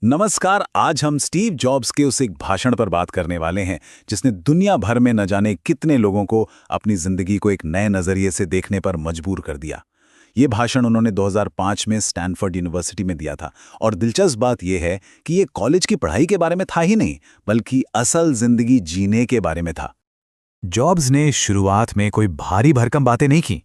नमस्कार। आज हम स्टीव जॉब्स के उस एक भाषण पर बात करने वाले हैं जिसने दुनिया भर में न जाने कितने लोगों को अपनी जिंदगी को एक नए नजरिए से देखने पर मजबूर कर दिया। ये भाषण उन्होंने 2005 में स्टैनफोर्ड यूनिवर्सिटी में दिया था और दिलचस्प बात यह है कि ये कॉलेज की पढ़ाई के बारे में था ही नहीं, बल्कि असल जिंदगी जीने के बारे में था। जॉब्स ने शुरुआत में कोई भारी भरकम बातें नहीं की।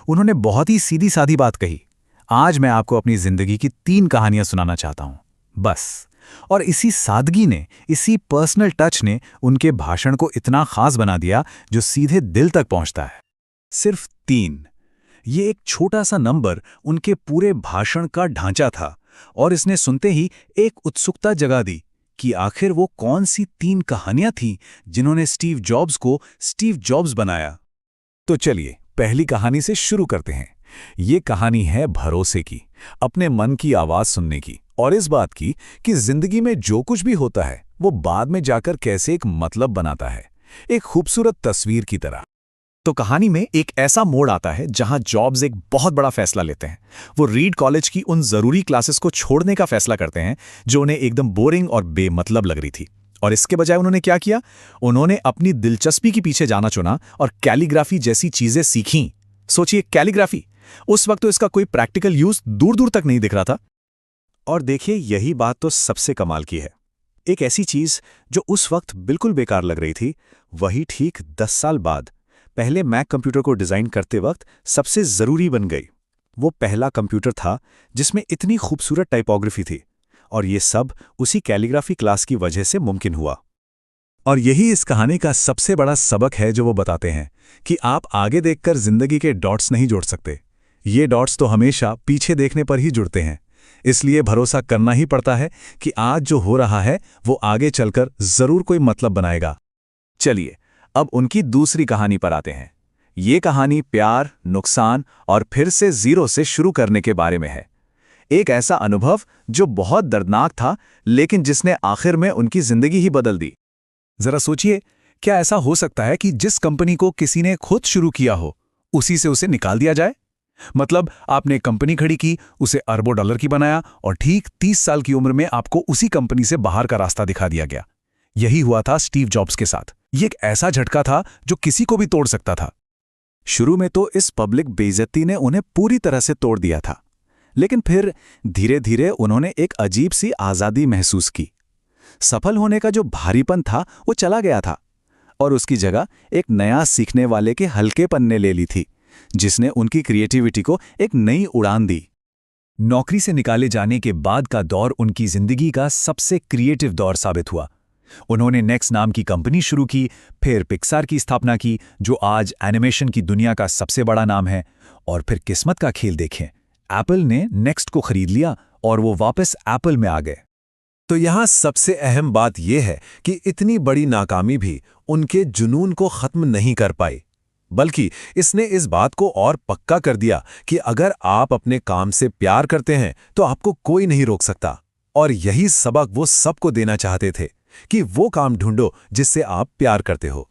उन्होंने बहुत ही सीधी सादी बात कही। आज मैं आपको अपनी जिंदगी की 3 कहानियां सुनाना चाहता हूं, बस। और इसी सादगी ने, इसी पर्सनल टच ने उनके भाषण को इतना खास बना दिया जो सीधे दिल तक पहुंचता है। सिर्फ 3, ये एक छोटा सा नंबर उनके पूरे भाषण का ढांचा था और इसने सुनते ही एक उत्सुकता जगा दी कि आखिर वो कौन सी 3 कहानियां थीं जिन्होंने स्टीव जॉब्स को स्टीव जॉब्स बनाया। तो चलिए पहली कहानी से शुरू करते हैं। ये कहानी है भरोसे की, अपने मन की आवाज सुनने की और इस बात की कि जिंदगी में जो कुछ भी होता है वो बाद में जाकर कैसे एक मतलब बनाता है, एक खूबसूरत तस्वीर की तरह। तो कहानी में एक ऐसा मोड़ आता है जहां जॉब्स एक बहुत बड़ा फैसला लेते हैं। वो रीड कॉलेज की उन जरूरी क्लासेस को छोड़ने का फैसला करते हैं जो उन्हें एकदम बोरिंग और बेमतलब लग रही थी, और इसके बजाय उन्होंने क्या किया? उन्होंने अपनी दिलचस्पी के पीछे जाना चुना और कैलीग्राफी जैसी चीजें सीखीं। सोचिए, कैलीग्राफी! उस वक्त तो इसका कोई प्रैक्टिकल यूज दूर दूर तक नहीं दिख रहा था। और देखिए, यही बात तो सबसे कमाल की है। एक ऐसी चीज जो उस वक्त बिल्कुल बेकार लग रही थी, वही ठीक 10 साल बाद पहले मैक कंप्यूटर को डिजाइन करते वक्त सबसे जरूरी बन गई। वो पहला कंप्यूटर था जिसमें इतनी खूबसूरत टाइपोग्राफी थी, और ये सब उसी कैलीग्राफी क्लास की वजह से मुमकिन हुआ। और यही इस कहानी का सबसे बड़ा सबक है जो वो बताते हैं कि आप आगे देखकर जिंदगी के डॉट्स नहीं जोड़ सकते। ये डॉट्स तो हमेशा पीछे देखने पर ही जुड़ते हैं। इसलिए भरोसा करना ही पड़ता है कि आज जो हो रहा है वो आगे चलकर जरूर कोई मतलब बनाएगा। चलिए अब उनकी दूसरी कहानी पर आते हैं। ये कहानी प्यार, नुकसान और फिर से जीरो से शुरू करने के बारे में है। एक ऐसा अनुभव जो बहुत दर्दनाक था, लेकिन जिसने आखिर में उनकी जिंदगी ही बदल दी। जरा सोचिए, क्या ऐसा हो सकता है कि जिस कंपनी को किसी ने खुद शुरू किया हो, उसी से उसे निकाल दिया जाए? मतलब आपने कंपनी खड़ी की, उसे अरबों डॉलर की बनाया और ठीक 30 साल की उम्र में आपको उसी कंपनी से बाहर का रास्ता दिखा दिया गया। यही हुआ था स्टीव जॉब्स के साथ। ये एक ऐसा झटका था जो किसी को भी तोड़ सकता था। शुरू में तो इस पब्लिक बेइज्जती ने उन्हें पूरी तरह से तोड़ दिया था, लेकिन फिर धीरे धीरे उन्होंने एक अजीब सी आज़ादी महसूस की। सफल होने का जो भारीपन था वो चला गया था, और उसकी जगह एक नया सीखने वाले के हल्केपन ने ले ली थी, जिसने उनकी क्रिएटिविटी को एक नई उड़ान दी। नौकरी से निकाले जाने के बाद का दौर उनकी जिंदगी का सबसे क्रिएटिव दौर साबित हुआ। उन्होंने नेक्स्ट नाम की कंपनी शुरू की, फिर पिक्सार की स्थापना की, जो आज एनिमेशन की दुनिया का सबसे बड़ा नाम है। और फिर किस्मत का खेल देखें, एप्पल ने नेक्स्ट को खरीद लिया और वो वापस एप्पल में आ गए। तो यहां सबसे अहम बात यह है कि इतनी बड़ी नाकामी भी उनके जुनून को खत्म नहीं कर पाई, बल्कि इसने इस बात को और पक्का कर दिया कि अगर आप अपने काम से प्यार करते हैं तो आपको कोई नहीं रोक सकता। और यही सबक वो सबको देना चाहते थे कि वो काम ढूंढो जिससे आप प्यार करते हो।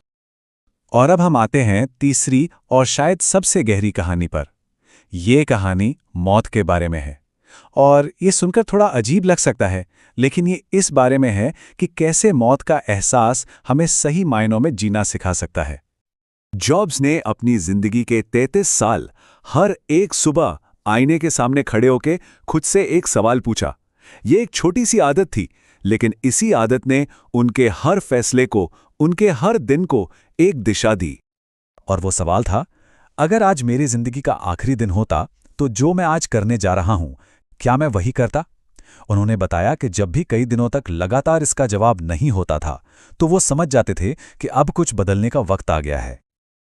और अब हम आते हैं तीसरी और शायद सबसे गहरी कहानी पर। ये कहानी मौत के बारे में है, और ये सुनकर थोड़ा अजीब लग सकता है, लेकिन ये इस बारे में है कि कैसे मौत का एहसास हमें सही मायनों में जीना सिखा सकता है। जॉब्स ने अपनी जिंदगी के 33 साल हर एक सुबह आईने के सामने खड़े होकर खुद से एक सवाल पूछा। ये एक छोटी सी आदत थी, लेकिन इसी आदत ने उनके हर फैसले को, उनके हर दिन को एक दिशा दी। और वो सवाल था, अगर आज मेरी जिंदगी का आखिरी दिन होता तो जो मैं आज करने जा रहा हूं, क्या मैं वही करता? उन्होंने बताया कि जब भी कई दिनों तक लगातार इसका जवाब नहीं होता था, तो वो समझ जाते थे कि अब कुछ बदलने का वक्त आ गया है।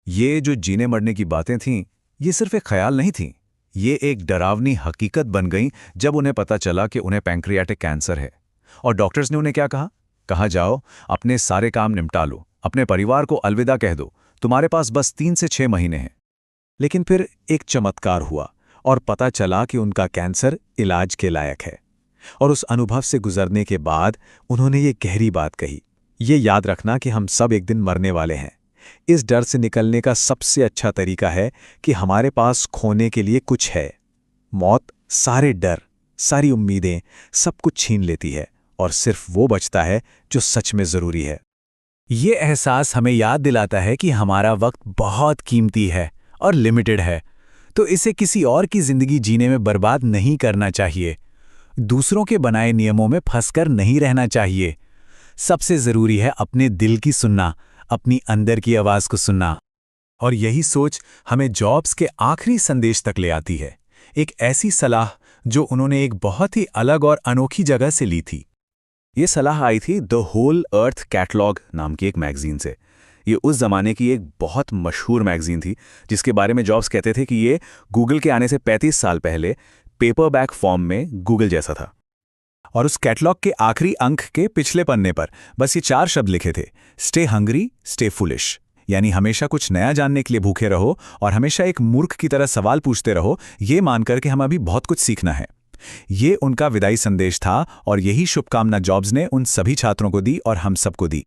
ये जो जीने मरने की बातें थीं, ये सिर्फ एक ख्याल नहीं थीं, ये एक डरावनी हकीकत बन गई जब उन्हें पता चला कि उन्हें पैंक्रियाटिक कैंसर है। और डॉक्टर्स ने उन्हें क्या कहा, जाओ अपने सारे काम निपटा लो, अपने परिवार को अलविदा कह दो, तुम्हारे पास बस 3 से 6 महीने हैं। लेकिन फिर एक चमत्कार हुआ और पता चला कि उनका कैंसर इलाज के लायक है। और उस अनुभव से गुजरने के बाद उन्होंने ये गहरी बात कही, ये याद रखना कि हम सब एक दिन मरने वाले हैं। इस डर से निकलने का सबसे अच्छा तरीका है कि हमारे पास खोने के लिए कुछ है। मौत सारे डर, सारी उम्मीदें, सब कुछ छीन लेती है और सिर्फ वो बचता है जो सच में ज़रूरी है। ये एहसास हमें याद दिलाता है कि हमारा वक्त बहुत कीमती है और लिमिटेड है, तो इसे किसी और की जिंदगी जीने में बर्बाद नहीं करना चाहिए। दूसरों के बनाए नियमों में फंसकर नहीं रहना चाहिए। सबसे जरूरी है अपने दिल की सुनना, अपनी अंदर की आवाज को सुनना। और यही सोच हमें जॉब्स के आखिरी संदेश तक ले आती है, एक ऐसी सलाह जो उन्होंने एक बहुत ही अलग और अनोखी जगह से ली थी। ये सलाह आई थी द होल अर्थ कैटलॉग नाम की एक मैगजीन से। ये उस ज़माने की एक बहुत मशहूर मैगजीन थी, जिसके बारे में जॉब्स कहते थे कि ये गूगल के आने से 35 साल पहले पेपरबैक फॉर्म में गूगल जैसा था। और उस कैटलॉग के आखिरी अंक के पिछले पन्ने पर बस ये 4 शब्द लिखे थे, स्टे हंग्री, स्टे फुलिश। यानी हमेशा कुछ नया जानने के लिए भूखे रहो और हमेशा एक मूर्ख की तरह सवाल पूछते रहो, ये मानकर के हम अभी बहुत कुछ सीखना है। ये उनका विदाई संदेश था और यही शुभकामना जॉब्स ने उन सभी छात्रों को दी और हम सबको दी।